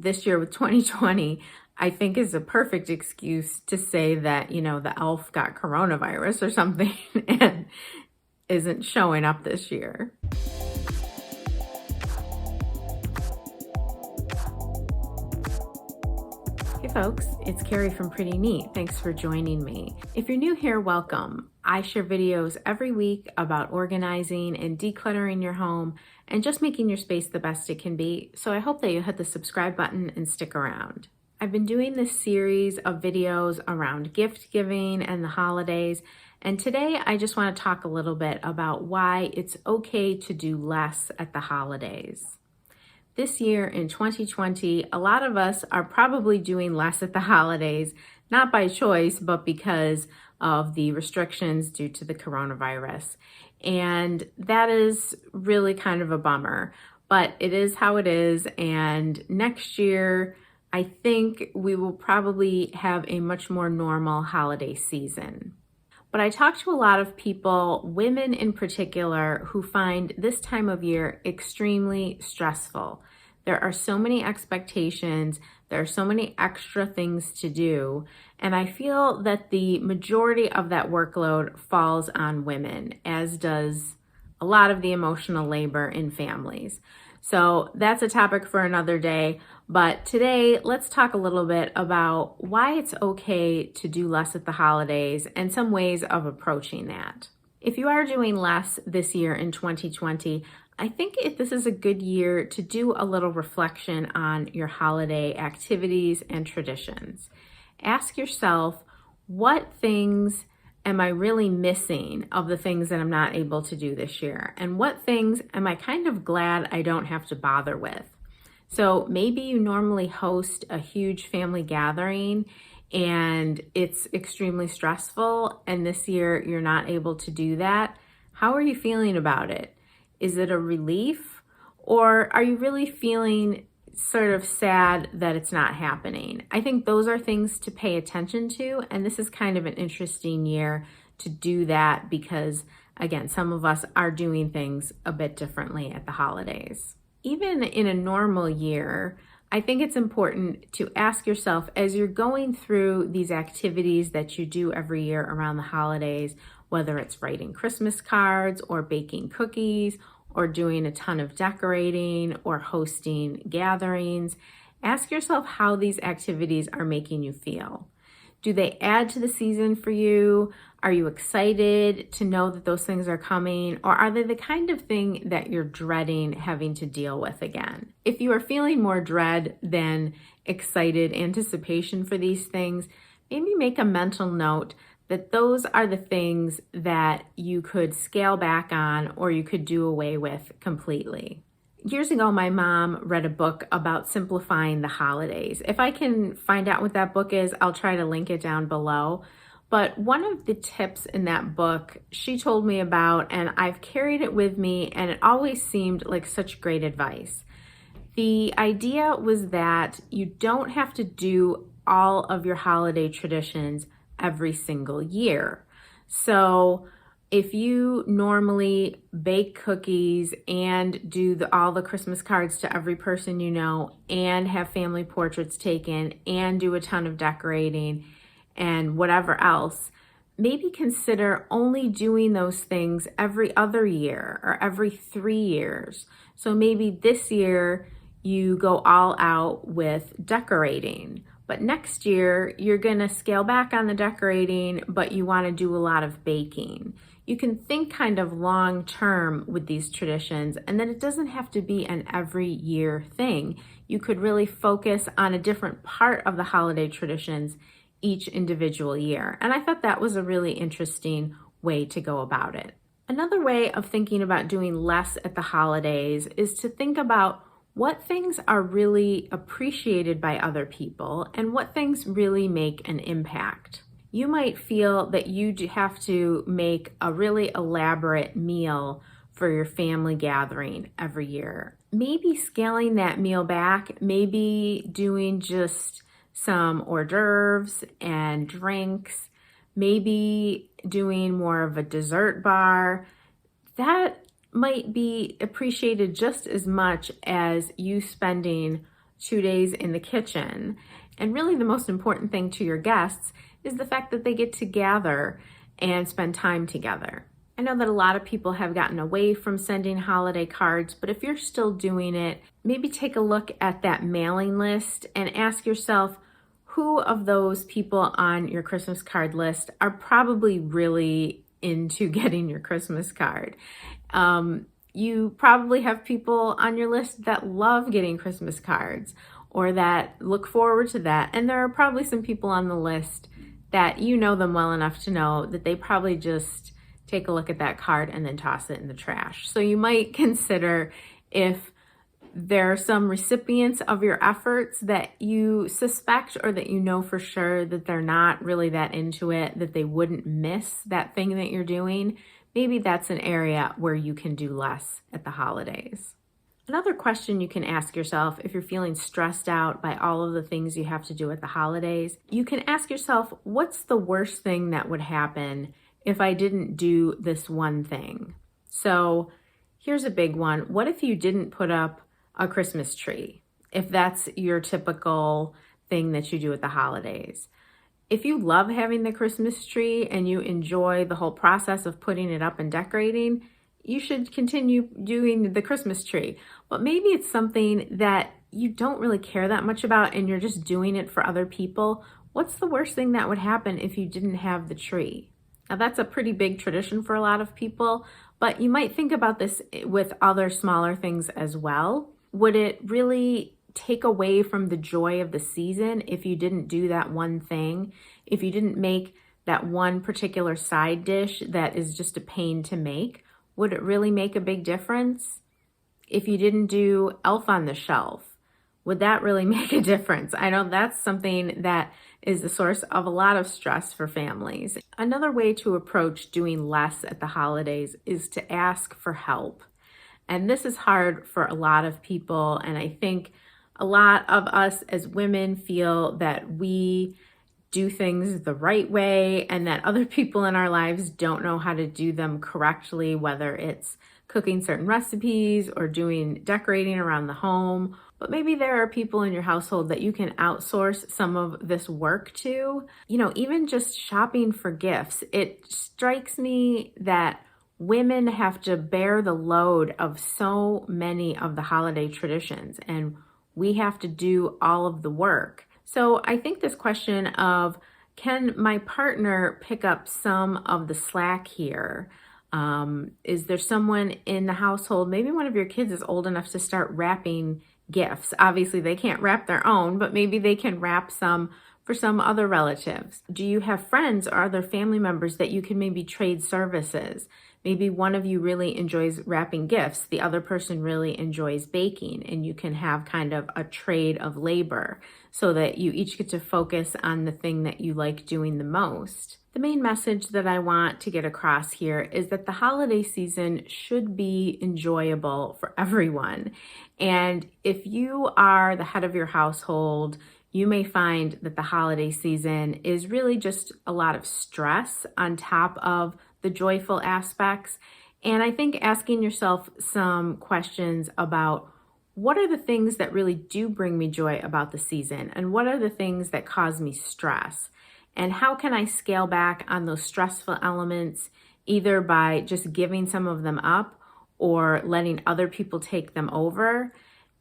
this year with 2020, I think is a perfect excuse to say that, the elf got coronavirus or something and isn't showing up this year. Hey folks, it's Carrie from Pretty Neat. Thanks for joining me. If you're new here, welcome. I share videos every week about organizing and decluttering your home and just making your space the best it can be. So I hope that you hit the subscribe button and stick around. I've been doing this series of videos around gift giving and the holidays. And today I just want to talk a little bit about why it's okay to do less at the holidays. This year in 2020, a lot of us are probably doing less at the holidays, not by choice, but because of the restrictions due to the coronavirus. And that is really kind of a bummer, but it is how it is. And next year, I think we will probably have a much more normal holiday season. But I talk to a lot of people, women in particular, who find this time of year extremely stressful. There are so many expectations, there are so many extra things to do, and I feel that the majority of that workload falls on women, as does a lot of the emotional labor in families. So that's a topic for another day, but today let's talk a little bit about why it's okay to do less at the holidays and some ways of approaching that. If you are doing less this year in 2020, I think this is a good year to do a little reflection on your holiday activities and traditions. Ask yourself, what things am I really missing of the things that I'm not able to do this year? And what things am I kind of glad I don't have to bother with? So maybe you normally host a huge family gathering and it's extremely stressful, and this year you're not able to do that. How are you feeling about it? Is it a relief, or are you really feeling sort of sad that it's not happening? I think those are things to pay attention to, and this is kind of an interesting year to do that because, again, some of us are doing things a bit differently at the holidays. Even in a normal year, I think it's important to ask yourself, as you're going through these activities that you do every year around the holidays, whether it's writing Christmas cards or baking cookies or doing a ton of decorating or hosting gatherings, ask yourself how these activities are making you feel. Do they add to the season for you? Are you excited to know that those things are coming? Or are they the kind of thing that you're dreading having to deal with again? If you are feeling more dread than excited anticipation for these things, maybe make a mental note that those are the things that you could scale back on or you could do away with completely. Years ago, my mom read a book about simplifying the holidays. If I can find out what that book is, I'll try to link it down below. But one of the tips in that book she told me about, and I've carried it with me, and it always seemed like such great advice. The idea was that you don't have to do all of your holiday traditions every single year. So if you normally bake cookies and do all the Christmas cards to every person you know, and have family portraits taken and do a ton of decorating and whatever else, maybe consider only doing those things every other year or every 3 years. So maybe this year you go all out with decorating, but next year you're gonna scale back on the decorating, but you wanna do a lot of baking. You can think kind of long term with these traditions, and then it doesn't have to be an every year thing. You could really focus on a different part of the holiday traditions each individual year. And I thought that was a really interesting way to go about it. Another way of thinking about doing less at the holidays is to think about what things are really appreciated by other people and what things really make an impact. You might feel that you have to make a really elaborate meal for your family gathering every year. Maybe scaling that meal back, maybe doing just some hors d'oeuvres and drinks, maybe doing more of a dessert bar. That might be appreciated just as much as you spending 2 days in the kitchen. And really the most important thing to your guests is the fact that they get to gather and spend time together. I know that a lot of people have gotten away from sending holiday cards, but if you're still doing it, maybe take a look at that mailing list and ask yourself, who of those people on your Christmas card list are probably really into getting your Christmas card? You probably have people on your list that love getting Christmas cards or that look forward to that. And there are probably some people on the list that you know them well enough to know that they probably just take a look at that card and then toss it in the trash. So you might consider if there are some recipients of your efforts that you suspect or that you know for sure that they're not really that into it, that they wouldn't miss that thing that you're doing. Maybe that's an area where you can do less at the holidays. Another question you can ask yourself if you're feeling stressed out by all of the things you have to do at the holidays, you can ask yourself, what's the worst thing that would happen if I didn't do this one thing? So here's a big one. What if you didn't put up a Christmas tree, if that's your typical thing that you do at the holidays? If you love having the Christmas tree and you enjoy the whole process of putting it up and decorating, you should continue doing the Christmas tree. But maybe it's something that you don't really care that much about and you're just doing it for other people. What's the worst thing that would happen if you didn't have the tree? Now that's a pretty big tradition for a lot of people, but you might think about this with other smaller things as well. Would it really take away from the joy of the season if you didn't do that one thing? If you didn't make that one particular side dish that is just a pain to make? Would it really make a big difference? If you didn't do Elf on the Shelf, would that really make a difference? I know that's something that is a source of a lot of stress for families. Another way to approach doing less at the holidays is to ask for help. And this is hard for a lot of people. And I think a lot of us as women feel that we do things the right way and that other people in our lives don't know how to do them correctly, whether it's cooking certain recipes or doing decorating around the home. But maybe there are people in your household that you can outsource some of this work to. You know, even just shopping for gifts. It strikes me that women have to bear the load of so many of the holiday traditions, and we have to do all of the work. So I think this question of, can my partner pick up some of the slack here? Is there someone in the household, maybe one of your kids is old enough to start wrapping gifts. Obviously they can't wrap their own, but maybe they can wrap some for some other relatives. Do you have friends or other family members that you can maybe trade services? Maybe one of you really enjoys wrapping gifts, the other person really enjoys baking, and you can have kind of a trade of labor so that you each get to focus on the thing that you like doing the most. The main message that I want to get across here is that the holiday season should be enjoyable for everyone. And if you are the head of your household, you may find that the holiday season is really just a lot of stress on top of the joyful aspects. And I think asking yourself some questions about, what are the things that really do bring me joy about the season? And what are the things that cause me stress? And how can I scale back on those stressful elements, either by just giving some of them up or letting other people take them over?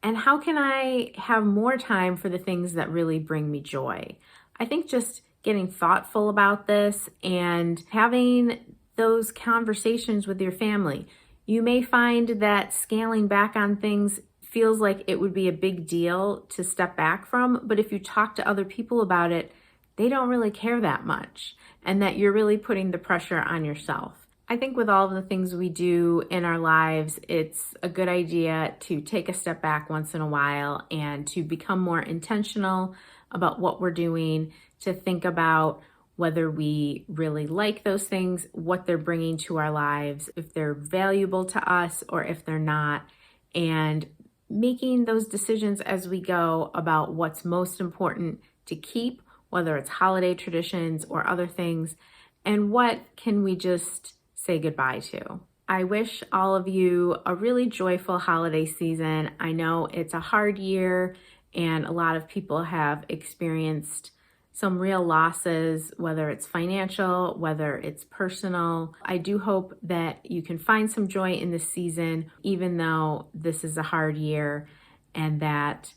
And how can I have more time for the things that really bring me joy? I think just getting thoughtful about this and having those conversations with your family. You may find that scaling back on things feels like it would be a big deal to step back from, but if you talk to other people about it, they don't really care that much, and that you're really putting the pressure on yourself. I think with all of the things we do in our lives, it's a good idea to take a step back once in a while and to become more intentional about what we're doing, to think about whether we really like those things, what they're bringing to our lives, if they're valuable to us or if they're not, and making those decisions as we go about what's most important to keep, whether it's holiday traditions or other things, and what can we just say goodbye to. I wish all of you a really joyful holiday season. I know it's a hard year and a lot of people have experienced some real losses, whether it's financial, whether it's personal. I do hope that you can find some joy in this season, even though this is a hard year, and that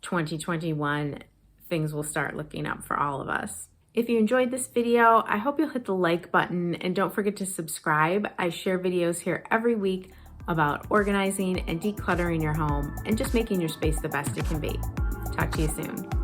2021 things will start looking up for all of us. If you enjoyed this video, I hope you'll hit the like button and don't forget to subscribe. I share videos here every week about organizing and decluttering your home and just making your space the best it can be. Talk to you soon.